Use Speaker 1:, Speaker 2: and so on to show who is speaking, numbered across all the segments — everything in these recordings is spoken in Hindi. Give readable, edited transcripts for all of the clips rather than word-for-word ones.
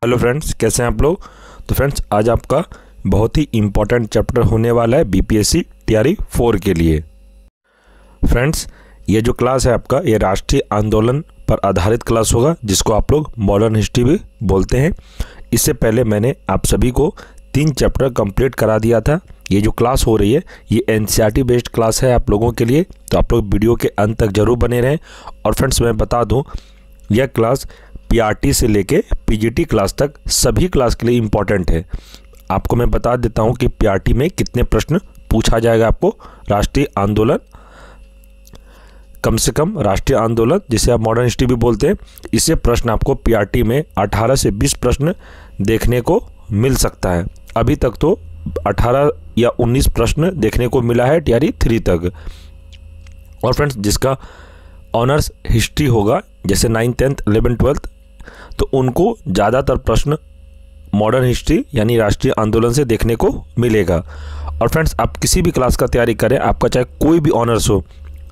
Speaker 1: हेलो फ्रेंड्स, कैसे हैं आप लोग। तो फ्रेंड्स, आज आपका बहुत ही इम्पोर्टेंट चैप्टर होने वाला है बीपीएससी तैयारी 4 के लिए। फ्रेंड्स, ये जो क्लास है आपका, ये राष्ट्रीय आंदोलन पर आधारित क्लास होगा, जिसको आप लोग मॉडर्न हिस्ट्री भी बोलते हैं। इससे पहले मैंने आप सभी को 3 चैप्टर कंप्लीट करा दिया था। ये जो क्लास हो रही है ये एनसीईआरटी बेस्ड क्लास है आप लोगों के लिए, तो आप लोग वीडियो के अंत तक जरूर बने रहें। और फ्रेंड्स, मैं बता दूँ, यह क्लास पीआरटी से लेके पीजीटी क्लास तक सभी क्लास के लिए इम्पॉर्टेंट है। आपको मैं बता देता हूं कि पीआरटी में कितने प्रश्न पूछा जाएगा आपको। राष्ट्रीय आंदोलन, कम से कम राष्ट्रीय आंदोलन जिसे आप मॉडर्न हिस्ट्री भी बोलते हैं, इससे प्रश्न आपको पीआरटी में 18 से 20 प्रश्न देखने को मिल सकता है। अभी तक तो 18 या 19 प्रश्न देखने को मिला है टीआरई 3 तक। और फ्रेंड्स, जिसका ऑनर्स हिस्ट्री होगा, जैसे 9th 10th 11th 12th, तो उनको ज़्यादातर प्रश्न मॉडर्न हिस्ट्री यानी राष्ट्रीय आंदोलन से देखने को मिलेगा। और फ्रेंड्स, आप किसी भी क्लास का तैयारी करें, आपका चाहे कोई भी ऑनर्स हो,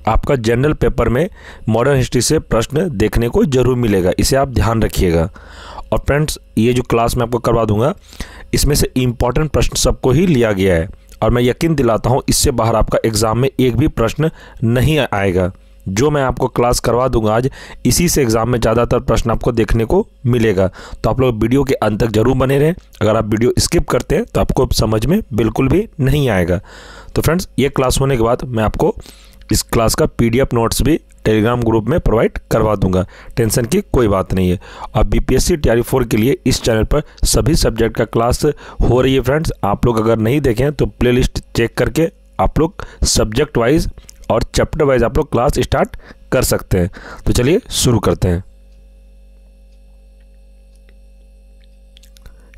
Speaker 1: आपका जनरल पेपर में मॉडर्न हिस्ट्री से प्रश्न देखने को जरूर मिलेगा, इसे आप ध्यान रखिएगा। और फ्रेंड्स, ये जो क्लास मैं आपको करवा दूंगा, इसमें से इम्पॉर्टेंट प्रश्न सबको ही लिया गया है, और मैं यकीन दिलाता हूँ इससे बाहर आपका एग्ज़ाम में एक भी प्रश्न नहीं आएगा। जो मैं आपको क्लास करवा दूंगा आज, इसी से एग्जाम में ज़्यादातर प्रश्न आपको देखने को मिलेगा। तो आप लोग वीडियो के अंत तक जरूर बने रहें। अगर आप वीडियो स्किप करते हैं तो आपको समझ में बिल्कुल भी नहीं आएगा। तो फ्रेंड्स, ये क्लास होने के बाद मैं आपको इस क्लास का पीडीएफ नोट्स भी टेलीग्राम ग्रुप में प्रोवाइड करवा दूंगा, टेंशन की कोई बात नहीं है। और बीपीएससी तैयारी 4 के लिए इस चैनल पर सभी सब्जेक्ट का क्लास हो रही है। फ्रेंड्स, आप लोग अगर नहीं देखें तो प्लेलिस्ट चेक करके आप लोग सब्जेक्ट वाइज और चैप्टर वाइज आप लोग क्लास स्टार्ट कर सकते हैं। तो चलिए शुरू करते हैं।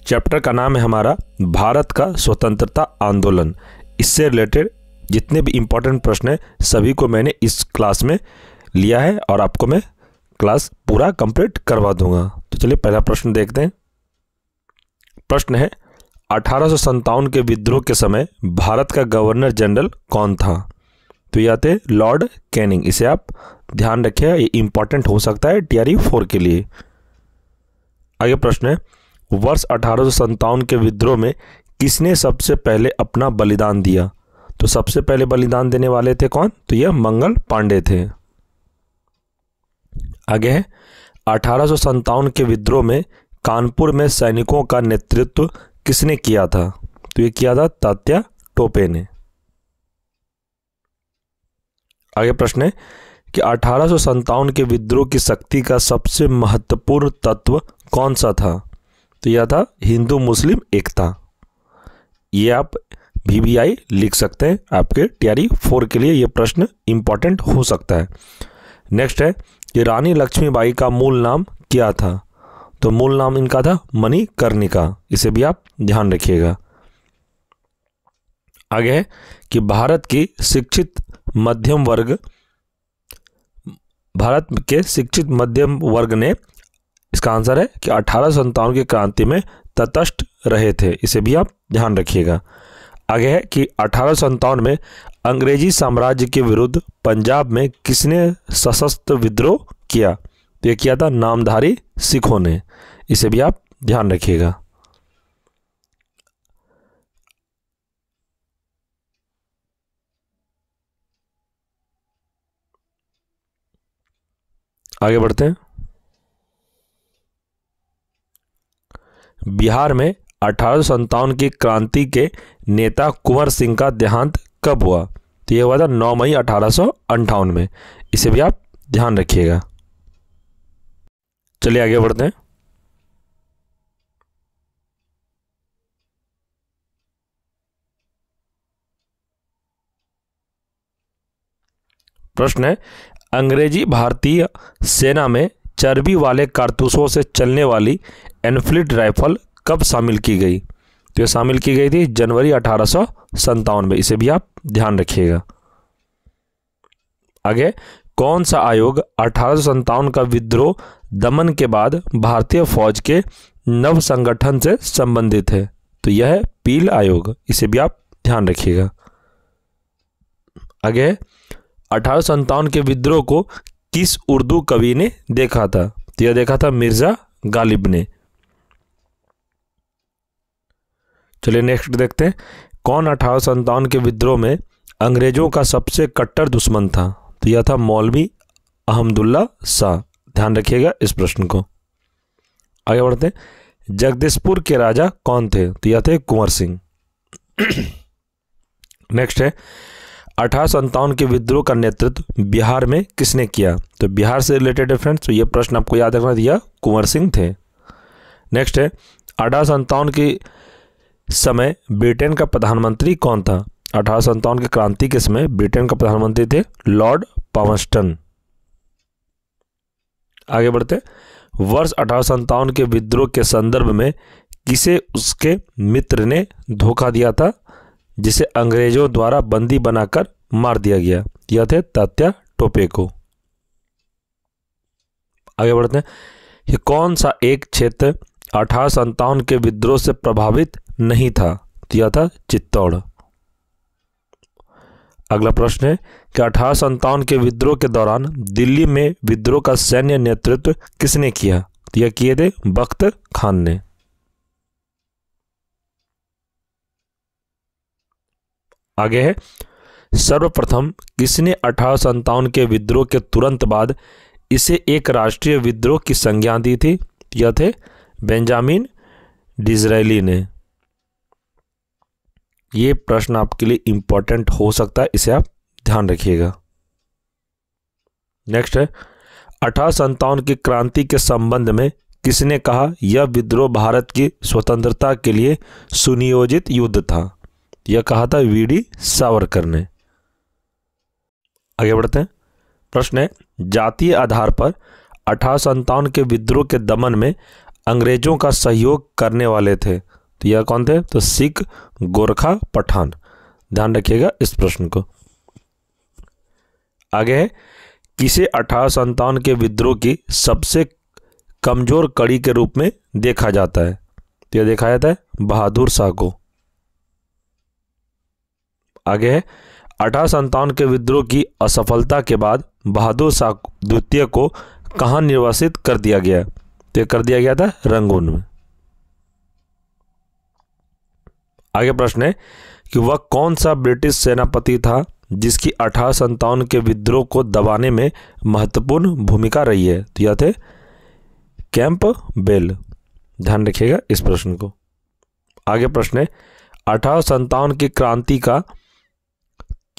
Speaker 1: चैप्टर का नाम है हमारा भारत का स्वतंत्रता आंदोलन। इससे रिलेटेड जितने भी इंपॉर्टेंट प्रश्न हैं सभी को मैंने इस क्लास में लिया है, और आपको मैं क्लास पूरा कंप्लीट करवा दूंगा। तो चलिए पहला प्रश्न देखते हैं। प्रश्न है, 1857 के विद्रोह के समय भारत का गवर्नर जनरल कौन था। तो ये आते हैं लॉर्ड कैनिंग। इसे आप ध्यान रखिए, ये इंपॉर्टेंट हो सकता है टीआरई 4 के लिए। आगे प्रश्न है, वर्ष 1857 के विद्रोह में किसने सबसे पहले अपना बलिदान दिया। तो सबसे पहले बलिदान देने वाले थे कौन, तो यह मंगल पांडे थे। आगे है, 1857 के विद्रोह में कानपुर में सैनिकों का नेतृत्व किसने किया था। तो ये किया था तात्या टोपे ने। आगे प्रश्न है कि 1857 के विद्रोह की शक्ति का सबसे महत्वपूर्ण तत्व कौन सा था। तो यह था हिंदू मुस्लिम एकता। ये आप VBI लिख सकते हैं, आपके टीआरई 4 के लिए ये प्रश्न इंपॉर्टेंट हो सकता है। नेक्स्ट है कि रानी लक्ष्मीबाई का मूल नाम क्या था। तो मूल नाम इनका था मणिकर्णिका। इसे भी आप ध्यान रखिएगा। आगे है कि भारत के शिक्षित मध्यम वर्ग ने, इसका आंसर है कि 1857 की क्रांति में तटस्थ रहे थे। इसे भी आप ध्यान रखिएगा। आगे है कि 1857 में अंग्रेजी साम्राज्य के विरुद्ध पंजाब में किसने सशस्त्र विद्रोह किया। तो यह किया था नामधारी सिखों ने। इसे भी आप ध्यान रखिएगा। आगे बढ़ते हैं। बिहार में 1857 की क्रांति के नेता कुंवर सिंह का देहांत कब हुआ। तो यह हुआ था 9 मई 1858 में। इसे भी आप ध्यान रखिएगा। चलिए आगे बढ़ते हैं। प्रश्न है, अंग्रेजी भारतीय सेना में चर्बी वाले कारतूसों से चलने वाली एनफील्ड राइफल कब शामिल की गई। तो ये शामिल की गई थी जनवरी 1857 में। इसे भी आप ध्यान रखिएगा। आगे, कौन सा आयोग 1857 का विद्रोह दमन के बाद भारतीय फौज के नव संगठन से संबंधित है। तो यह है पील आयोग। इसे भी आप ध्यान रखिएगा। आगे, 1857 के विद्रोह को किस उर्दू कवि ने देखा था। तो यह देखा था मिर्जा गालिब ने। चलिए नेक्स्ट देखते हैं, कौन 1857 के विद्रोह में अंग्रेजों का सबसे कट्टर दुश्मन था? तो यह था मौलवी अहमदुल्ला शाह। ध्यान रखिएगा इस प्रश्न को। आगे बढ़ते हैं, जगदीशपुर के राजा कौन थे? तो यह थे कुंवर सिंह। नेक्स्ट है, 1857 के विद्रोह का नेतृत्व बिहार में किसने किया? तो बिहार से रिलेटेड है फ्रेंड्स, तो ये प्रश्न आपको याद रखना दिया, कुंवर सिंह थे। नेक्स्ट है, 1857 के समय ब्रिटेन का प्रधानमंत्री कौन था? 1857 की क्रांति के समय ब्रिटेन का प्रधानमंत्री थे लॉर्ड पामस्टन। आगे बढ़ते, वर्ष 1857 के विद्रोह के संदर्भ में किसे उसके मित्र ने धोखा दिया था, जिसे अंग्रेजों द्वारा बंदी बनाकर मार दिया गया? यह थे तात्या टोपे को। आगे बढ़ते हैं, ये कौन सा एक क्षेत्र 1857 के विद्रोह से प्रभावित नहीं था? तो यह था चित्तौड़। अगला प्रश्न है कि 1857 के विद्रोह के दौरान दिल्ली में विद्रोह का सैन्य नेतृत्व किसने किया? तो यह किए थे बख्त खान ने। आगे है, सर्वप्रथम किसने 1857 के विद्रोह के तुरंत बाद इसे एक राष्ट्रीय विद्रोह की संज्ञा दी थी? यह थे बेंजामिन डिज़रायली ने। ये प्रश्न आपके लिए इंपॉर्टेंट हो सकता है, इसे आप ध्यान रखिएगा। नेक्स्ट है, 1857 की क्रांति के संबंध में किसने कहा यह विद्रोह भारत की स्वतंत्रता के लिए सुनियोजित युद्ध था? यह कहा था वीडी सावरकर ने। आगे बढ़ते हैं, प्रश्न है, जातीय आधार पर 1857 के विद्रोह के दमन में अंग्रेजों का सहयोग करने वाले थे? तो यह कौन थे? तो सिख, गोरखा, पठान। ध्यान रखिएगा इस प्रश्न को। आगे है, किसे 1857 के विद्रोह की सबसे कमजोर कड़ी के रूप में देखा जाता है? तो यह देखा जाता है बहादुर शाह को। आगे है, 1857 के विद्रोह की असफलता के बाद बहादुर शाह द्वितीय को कहां निर्वासित कर दिया गया? तो कर दिया गया था रंगून में। आगे प्रश्न है कि वह कौन सा ब्रिटिश सेनापति था जिसकी 1857 के विद्रोह को दबाने में महत्वपूर्ण भूमिका रही है? तो यह थे कैंपबेल। ध्यान रखिएगा इस प्रश्न को। आगे प्रश्न है, 1857 की क्रांति का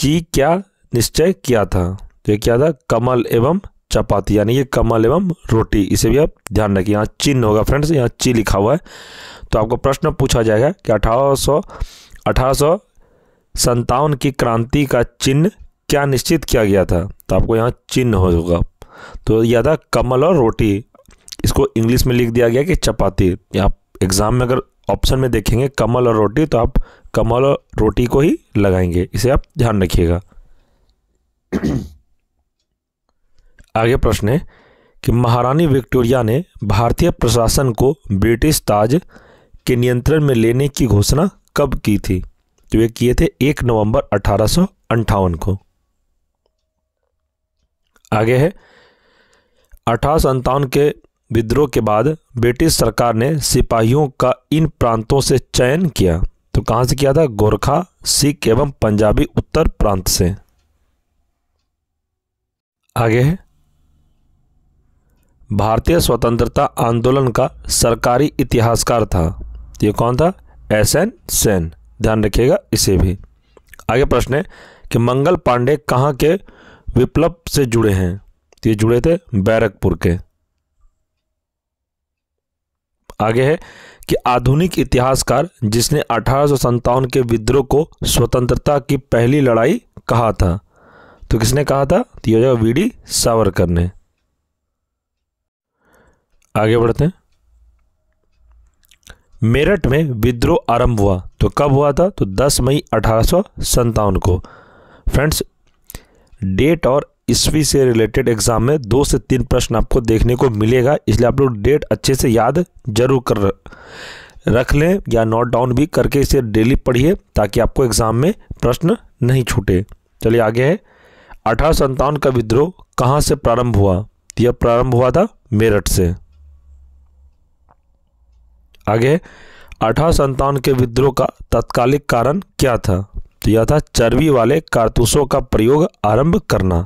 Speaker 1: क्या निश्चय किया था? तो क्या था? कमल एवं चपाती, यानी ये कमल एवं रोटी। इसे भी आप ध्यान रखिए, यहाँ चिन्ह होगा फ्रेंड्स, यहाँ ची लिखा हुआ है। तो आपको प्रश्न पूछा जाएगा कि 1857 की क्रांति का चिन्ह क्या निश्चित किया गया था? तो आपको यहाँ चिन्ह होगा, तो यह था कमल और रोटी। इसको इंग्लिश में लिख दिया गया कि चपाती। आप एग्जाम में अगर ऑप्शन में देखेंगे कमल और रोटी, तो आप कमल और रोटी को ही लगाएंगे, इसे आप ध्यान रखिएगा। आगे प्रश्न है कि महारानी विक्टोरिया ने भारतीय प्रशासन को ब्रिटिश ताज के नियंत्रण में लेने की घोषणा कब की थी? तो वे किए थे 1 नवंबर 1858 को। आगे है, 1857 के विद्रोह के बाद ब्रिटिश सरकार ने सिपाहियों का इन प्रांतों से चयन किया। तो कहां से किया था? गोरखा, सिख एवं पंजाबी उत्तर प्रांत से। आगे है, भारतीय स्वतंत्रता आंदोलन का सरकारी इतिहासकार था। ये कौन था? एसएन सेन। ध्यान रखिएगा इसे भी। आगे प्रश्न है कि मंगल पांडे कहाँ के विप्लव से जुड़े हैं? तो ये जुड़े थे बैरकपुर के। आगे है कि आधुनिक इतिहासकार जिसने 1857 के विद्रोह को स्वतंत्रता की पहली लड़ाई कहा था, तो किसने कहा था? तो ये वीडी सावरकर ने। आगे बढ़ते हैं, मेरठ में विद्रोह आरंभ हुआ तो कब हुआ था? तो 10 मई 1857 को। फ्रेंड्स, डेट और ईस्वी से रिलेटेड एग्जाम में 2 से 3 प्रश्न आपको देखने को मिलेगा, इसलिए आप लोग डेट अच्छे से याद जरूर कर रख लें या नोट डाउन भी करके इसे डेली पढ़िए, ताकि आपको एग्जाम में प्रश्न नहीं छूटे। चलिए आगे है, 1857 का विद्रोह कहाँ से प्रारंभ हुआ? यह प्रारंभ हुआ था मेरठ से। आगे, 1857 के विद्रोह का तत्कालिक कारण क्या था? तो यह था चर्बी वाले कारतूसों का प्रयोग आरंभ करना।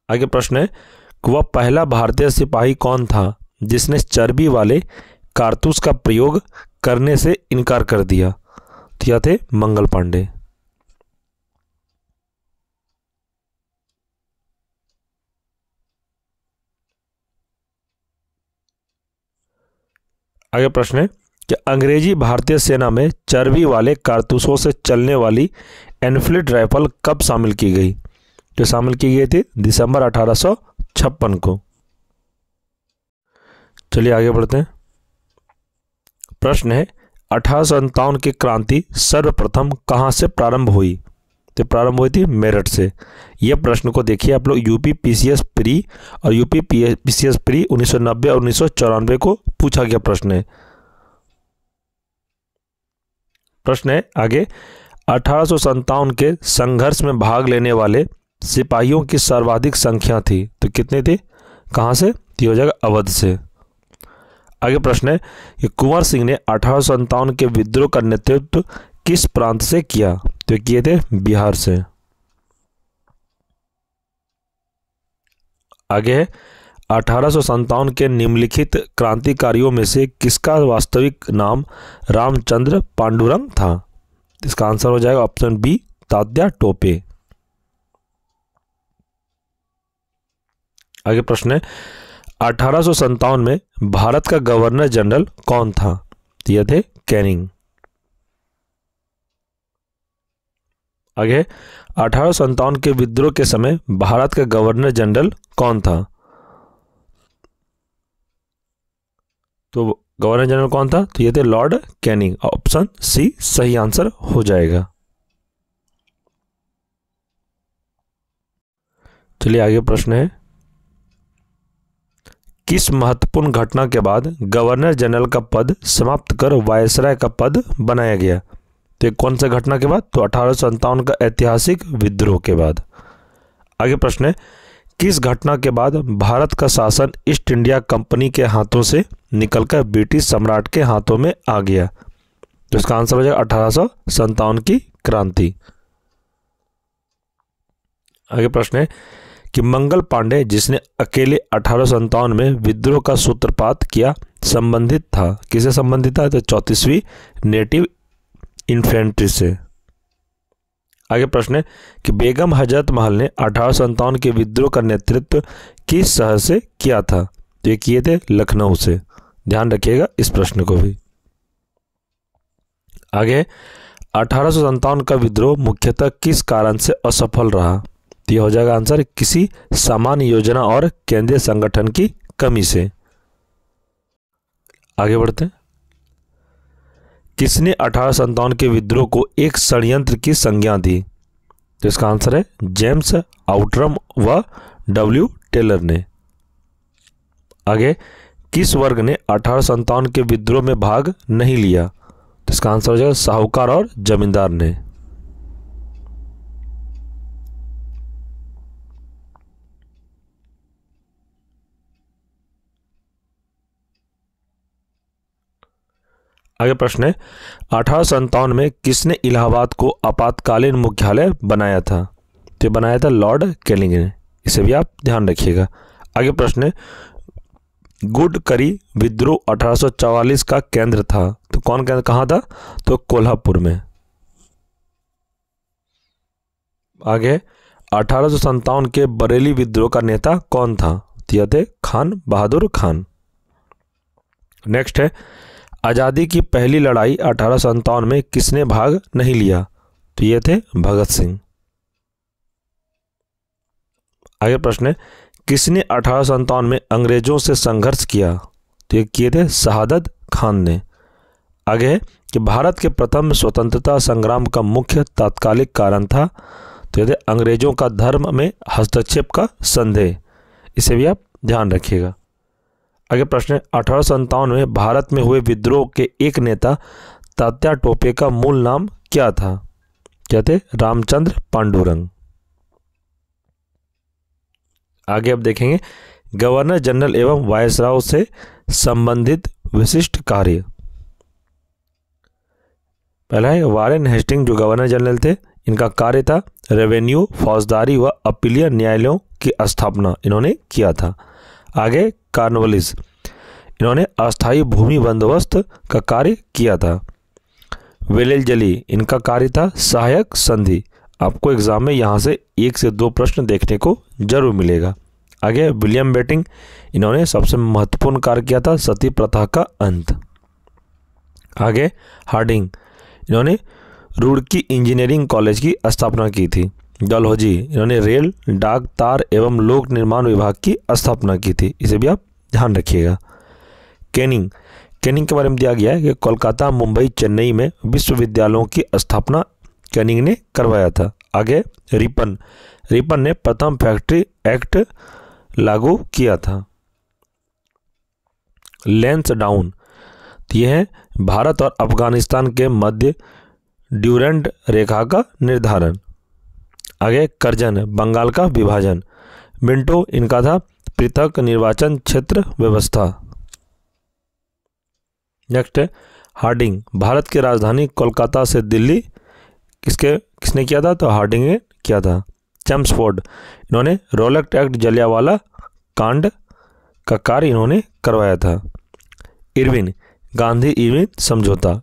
Speaker 1: आगे प्रश्न है कि वह पहला भारतीय सिपाही कौन था जिसने चर्बी वाले कारतूस का प्रयोग करने से इनकार कर दिया? तो यह थे मंगल पांडे। आगे प्रश्न है कि अंग्रेजी भारतीय सेना में चर्बी वाले कारतूसों से चलने वाली एनफील्ड राइफल कब शामिल की गई? जो शामिल की गई थी दिसंबर 1856 को। चलिए आगे बढ़ते हैं। प्रश्न है 1857 की क्रांति सर्वप्रथम कहां से प्रारंभ हुई? तो प्रारंभ हुई थी मेरठ से। यह प्रश्न को देखिए आप लोग यूपी पीसीएस प्री और यूपी पीसीएस प्री 1990 और 1994 को पूछा गया प्रश्न है। प्रश्न है आगे 1857 के संघर्ष में भाग लेने वाले सिपाहियों की सर्वाधिक संख्या थी, तो कितनी थी? कहां से? तो हो जाएगा अवध से। आगे प्रश्न है कि कुंवर सिंह ने 1857 के विद्रोह का नेतृत्व किस प्रांत से किया? तो किए थे बिहार से। आगे है 1857 के निम्नलिखित क्रांतिकारियों में से किसका वास्तविक नाम रामचंद्र पांडुरंग था? इसका आंसर हो जाएगा ऑप्शन बी तात्या टोपे। आगे प्रश्न है 1857 में भारत का गवर्नर जनरल कौन था? तो यह थे कैनिंग। आगे 1857 के विद्रोह के समय भारत का गवर्नर जनरल कौन था? तो गवर्नर जनरल कौन था? तो यह थे लॉर्ड कैनिंग। ऑप्शन सी सही आंसर हो जाएगा। चलिए आगे प्रश्न है किस महत्वपूर्ण घटना के बाद गवर्नर जनरल का पद समाप्त कर वायसराय का पद बनाया गया? तो कौन सा घटना के बाद? तो 1857 का ऐतिहासिक विद्रोह के बाद। आगे प्रश्न है किस घटना के बाद भारत का शासन ईस्ट इंडिया कंपनी के हाथों से निकलकर ब्रिटिश सम्राट के हाथों में आ गया? तो इसका आंसर हो जाएगा 1857 की क्रांति। आगे प्रश्न है कि मंगल पांडे जिसने अकेले 1857 में विद्रोह का सूत्रपात किया संबंधित था, किसे संबंधित था? तो 34वीं नेटिव इन्फेंट्री से। आगे प्रश्न है कि बेगम हजरत महल ने 1857 के विद्रोह का नेतृत्व किस शहर से किया था? तो ये किए थे लखनऊ से। ध्यान रखिएगा इस प्रश्न को भी। आगे 1857 का विद्रोह मुख्यतः किस कारण से असफल रहा? तो यह हो जाएगा आंसर किसी सामान्य योजना और केंद्रीय संगठन की कमी से। आगे बढ़ते हैं। किसने 1857 के विद्रोह को एक षड्यंत्र की संज्ञा दी? तो इसका आंसर है जेम्स आउटरम व डब्ल्यू टेलर ने। आगे किस वर्ग ने 1857 के विद्रोह में भाग नहीं लिया? तो इसका आंसर हो जाएगा साहूकार और जमींदार ने। आगे प्रश्न है 1857 में किसने इलाहाबाद को आपातकालीन मुख्यालय बनाया था? तो बनाया था लॉर्ड कैनिंग ने। इसे भी आप ध्यान रखिएगा। आगे प्रश्न है गुडकरी विद्रोह 1844 का केंद्र था, तो कौन केंद्र कहाँ था? तो कोल्हापुर में। आगे 1857 के बरेली विद्रोह का नेता कौन था? तो यह थे खान बहादुर खान। नेक्स्ट है आज़ादी की पहली लड़ाई 1857 में किसने भाग नहीं लिया? तो ये थे भगत सिंह। आगे प्रश्न है किसने 1857 में अंग्रेजों से संघर्ष किया? तो ये किए थे शहादत खान ने। आगे है कि भारत के प्रथम स्वतंत्रता संग्राम का मुख्य तात्कालिक कारण था? तो ये थे अंग्रेजों का धर्म में हस्तक्षेप का संदेह। इसे भी आप ध्यान रखिएगा। आगे प्रश्न है 1857 में भारत में हुए विद्रोह के एक नेता तात्या टोपे का मूल नाम क्या था? क्या थे? रामचंद्र पांडुरंग। आगे अब देखेंगे गवर्नर जनरल एवं वायसराय से संबंधित विशिष्ट कार्य। पहला है वारेन हेस्टिंग, जो गवर्नर जनरल थे, इनका कार्य था रेवेन्यू, फौजदारी व अपीलीय न्यायालयों की स्थापना इन्होंने किया था। आगे कॉर्नवालिस, इन्होंने अस्थायी भूमि बंदोबस्त का कार्य किया था। वेलेजली, इनका कार्य था सहायक संधि। आपको एग्जाम में यहाँ से 1 से 2 प्रश्न देखने को जरूर मिलेगा। आगे विलियम बेटिंग, इन्होंने सबसे महत्वपूर्ण कार्य किया था सती प्रथा का अंत। आगे हार्डिंग, इन्होंने रुड़की इंजीनियरिंग कॉलेज की स्थापना की थी। डलहौजी, इन्होंने रेल, डाक, तार एवं लोक निर्माण विभाग की स्थापना की थी। इसे भी आप ध्यान रखिएगा। कैनिंग, कैनिंग के बारे में दिया गया है कि कोलकाता, मुंबई, चेन्नई में विश्वविद्यालयों की स्थापना कैनिंग ने करवाया था। आगे रिपन, रिपन ने प्रथम फैक्ट्री एक्ट लागू किया था। लैंसडाउन, यह है भारत और अफगानिस्तान के मध्य ड्यूरेंट रेखा का निर्धारण। आगे करजन, बंगाल का विभाजन। मिंटो, इनका था पृथक निर्वाचन क्षेत्र व्यवस्था। नेक्स्ट है हार्डिंग, भारत की राजधानी कोलकाता से दिल्ली किसने किया था? तो हार्डिंग ने किया था। चेम्सफोर्ड, इन्होंने रोलेक्ट एक्ट, जलियांवाला कांड का कार्य इन्होंने करवाया था। इरविन, गांधी इरविन समझौता।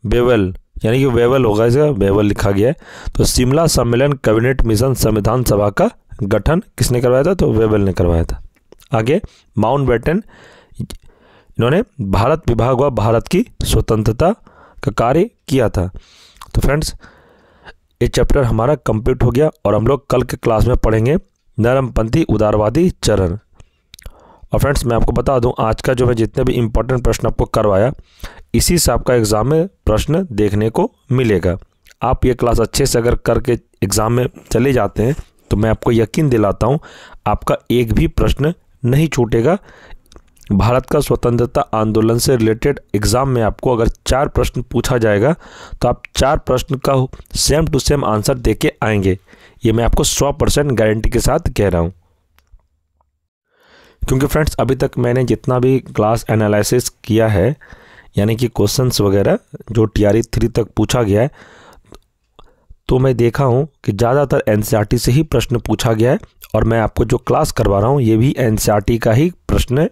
Speaker 1: बेवेल, यानी कि वेवल होगा, इसे वेवल लिखा गया है। तो शिमला सम्मेलन, कैबिनेट मिशन, संविधान सभा का गठन किसने करवाया था? तो वेवल ने करवाया था। आगे माउंटबेटन, इन्होंने भारत विभाग व भारत की स्वतंत्रता का कार्य किया था। तो फ्रेंड्स, ये चैप्टर हमारा कंप्लीट हो गया और हम लोग कल के क्लास में पढ़ेंगे नरमपंथी उदारवादी चरण। और फ्रेंड्स, मैं आपको बता दूं, आज का जो मैं जितने भी इंपॉर्टेंट प्रश्न आपको करवाया, इसी से आपका एग्ज़ाम में प्रश्न देखने को मिलेगा। आप ये क्लास अच्छे से अगर करके एग्ज़ाम में चले जाते हैं तो मैं आपको यकीन दिलाता हूँ आपका एक भी प्रश्न नहीं छूटेगा। भारत का स्वतंत्रता आंदोलन से रिलेटेड एग्ज़ाम में आपको अगर 4 प्रश्न पूछा जाएगा तो आप 4 प्रश्न का सेम टू सेम आंसर दे के आएंगे। ये मैं आपको 100% गारंटी के साथ कह रहा हूँ। क्योंकि फ्रेंड्स, अभी तक मैंने जितना भी क्लास एनालिसिस किया है, यानी कि क्वेश्चंस वगैरह जो TRE 3 तक पूछा गया है, तो मैं देखा हूँ कि ज़्यादातर NCERT से ही प्रश्न पूछा गया है। और मैं आपको जो क्लास करवा रहा हूँ ये भी NCERT का ही प्रश्न है।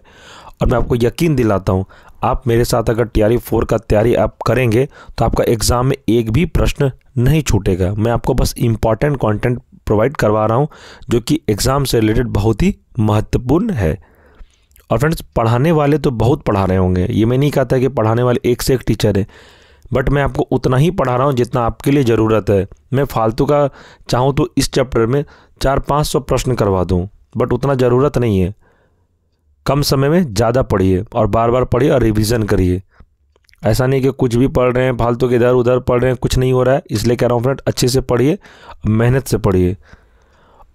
Speaker 1: और मैं आपको यकीन दिलाता हूँ, आप मेरे साथ अगर TRE 4 का तैयारी आप करेंगे तो आपका एग्ज़ाम में एक भी प्रश्न नहीं छूटेगा। मैं आपको बस इम्पॉर्टेंट कंटेंट प्रोवाइड करवा रहा हूँ जो कि एग्ज़ाम से रिलेटेड बहुत ही महत्वपूर्ण है। और फ्रेंड्स, पढ़ाने वाले तो बहुत पढ़ा रहे होंगे, ये मैं नहीं कहता कि पढ़ाने वाले एक से एक टीचर है, बट मैं आपको उतना ही पढ़ा रहा हूँ जितना आपके लिए ज़रूरत है। मैं फालतू का चाहूँ तो इस चैप्टर में 400-500 प्रश्न करवा दूँ, बट उतना ज़रूरत नहीं है। कम समय में ज़्यादा पढ़िए और बार बार पढ़िए और रिवीजन करिए। ऐसा नहीं कि कुछ भी पढ़ रहे हैं, फालतू के इधर उधर पढ़ रहे हैं, कुछ नहीं हो रहा है। इसलिए कह रहा हूँ फ्रेंड, अच्छे से पढ़िए, मेहनत से पढ़िए।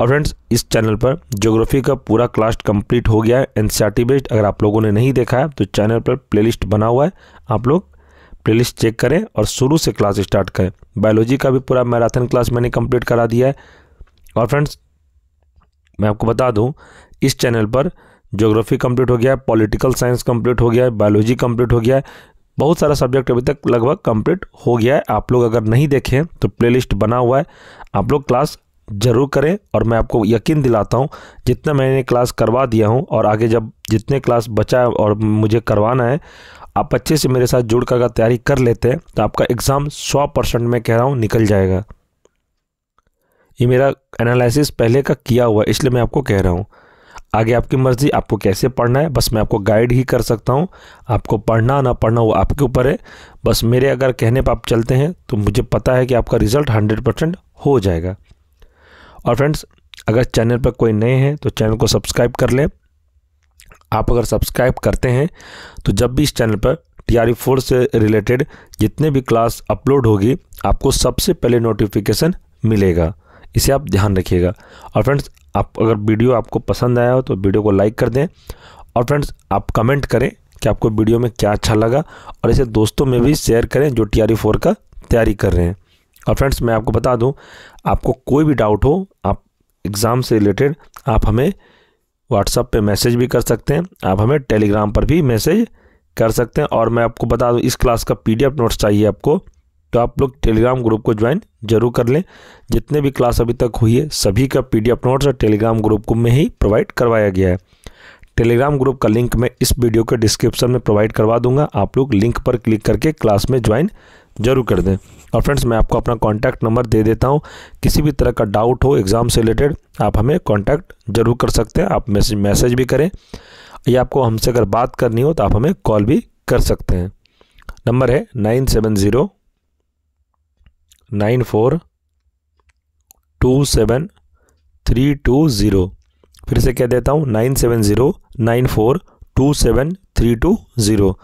Speaker 1: और फ्रेंड्स, इस चैनल पर ज्योग्राफी का पूरा क्लास कंप्लीट हो गया है NCERT बेस्ड। अगर आप लोगों ने नहीं देखा है तो चैनल पर प्लेलिस्ट बना हुआ है, आप लोग प्लेलिस्ट चेक करें और शुरू से क्लास स्टार्ट करें। बायोलॉजी का भी पूरा मैराथन क्लास मैंने कंप्लीट करा दिया है। और फ्रेंड्स, मैं आपको बता दूं, इस चैनल पर ज्योग्राफी कंप्लीट हो गया है, पॉलिटिकल साइंस कंप्लीट हो गया है, बायोलॉजी कंप्लीट हो गया है, बहुत सारा सब्जेक्ट अभी तक लगभग कंप्लीट हो गया है। आप लोग अगर नहीं देखें तो प्लेलिस्ट बना हुआ है, आप लोग क्लास ज़रूर करें। और मैं आपको यकीन दिलाता हूँ, जितना मैंने क्लास करवा दिया हूँ और आगे जब जितने क्लास बचा है और मुझे करवाना है, आप अच्छे से मेरे साथ जुड़ कर अगर तैयारी कर लेते हैं तो आपका एग्ज़ाम 100% मैं कह रहा हूँ निकल जाएगा। ये मेरा एनालिसिस पहले का किया हुआ है, इसलिए मैं आपको कह रहा हूँ। आगे आपकी मर्ज़ी, आपको कैसे पढ़ना है, बस मैं आपको गाइड ही कर सकता हूँ। आपको पढ़ना ना पढ़ना वो आपके ऊपर है। बस मेरे अगर कहने पर आप चलते हैं तो मुझे पता है कि आपका रिज़ल्ट 100% हो जाएगा। और फ्रेंड्स, अगर चैनल पर कोई नए हैं तो चैनल को सब्सक्राइब कर लें। आप अगर सब्सक्राइब करते हैं तो जब भी इस चैनल पर TRE 4 से रिलेटेड जितने भी क्लास अपलोड होगी, आपको सबसे पहले नोटिफिकेशन मिलेगा। इसे आप ध्यान रखिएगा। और फ्रेंड्स, आप अगर वीडियो आपको पसंद आया हो तो वीडियो को लाइक कर दें। और फ्रेंड्स, आप कमेंट करें कि आपको वीडियो में क्या अच्छा लगा, और इसे दोस्तों में भी शेयर करें जो TRE 4 का तैयारी कर रहे हैं। और फ्रेंड्स, मैं आपको बता दूं, आपको कोई भी डाउट हो, आप एग्ज़ाम से रिलेटेड, आप हमें व्हाट्सएप पे मैसेज भी कर सकते हैं, आप हमें टेलीग्राम पर भी मैसेज कर सकते हैं। और मैं आपको बता दूं, इस क्लास का PDF नोट्स चाहिए आपको तो आप लोग टेलीग्राम ग्रुप को ज्वाइन जरूर कर लें। जितने भी क्लास अभी तक हुई है सभी का PDF नोट्स और टेलीग्राम ग्रुप में ही प्रोवाइड करवाया गया है। टेलीग्राम ग्रुप का लिंक मैं इस वीडियो के डिस्क्रिप्शन में प्रोवाइड करवा दूंगा, आप लोग लिंक पर क्लिक करके क्लास में ज्वाइन जरूर कर दें। और फ्रेंड्स, मैं आपको अपना कॉन्टैक्ट नंबर दे देता हूं, किसी भी तरह का डाउट हो एग्ज़ाम से रिलेटेड आप हमें कॉन्टैक्ट जरूर कर सकते हैं। आप मैसेज भी करें या आपको हमसे अगर बात करनी हो तो आप हमें कॉल भी कर सकते हैं। नंबर है 9709427320। फिर से कह देता हूँ 9709427320।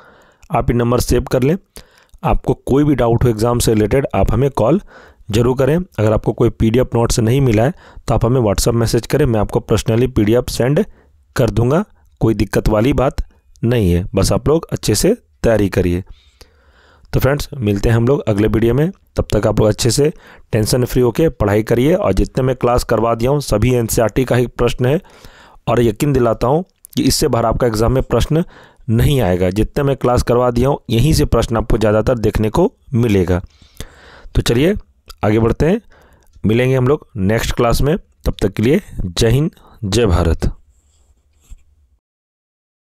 Speaker 1: आप ये नंबर सेव कर लें। आपको कोई भी डाउट हो एग्ज़ाम से रिलेटेड आप हमें कॉल जरूर करें। अगर आपको कोई PDF नोट से नहीं मिला है तो आप हमें व्हाट्सएप मैसेज करें, मैं आपको पर्सनली PDF सेंड कर दूंगा। कोई दिक्कत वाली बात नहीं है, बस आप लोग अच्छे से तैयारी करिए। तो फ्रेंड्स, मिलते हैं हम लोग अगले वीडियो में। तब तक आप लोग अच्छे से टेंशन फ्री होकर पढ़ाई करिए। और जितने मैं क्लास करवा दिया हूँ सभी NCERT का ही प्रश्न है और यकीन दिलाता हूँ कि इससे बाहर आपका एग्ज़ाम में प्रश्न नहीं आएगा। जितने मैं क्लास करवा दिया हूँ यहीं से प्रश्न आपको ज़्यादातर देखने को मिलेगा। तो चलिए आगे बढ़ते हैं, मिलेंगे हम लोग नेक्स्ट क्लास में। तब तक के लिए जय हिंद, जय भारत।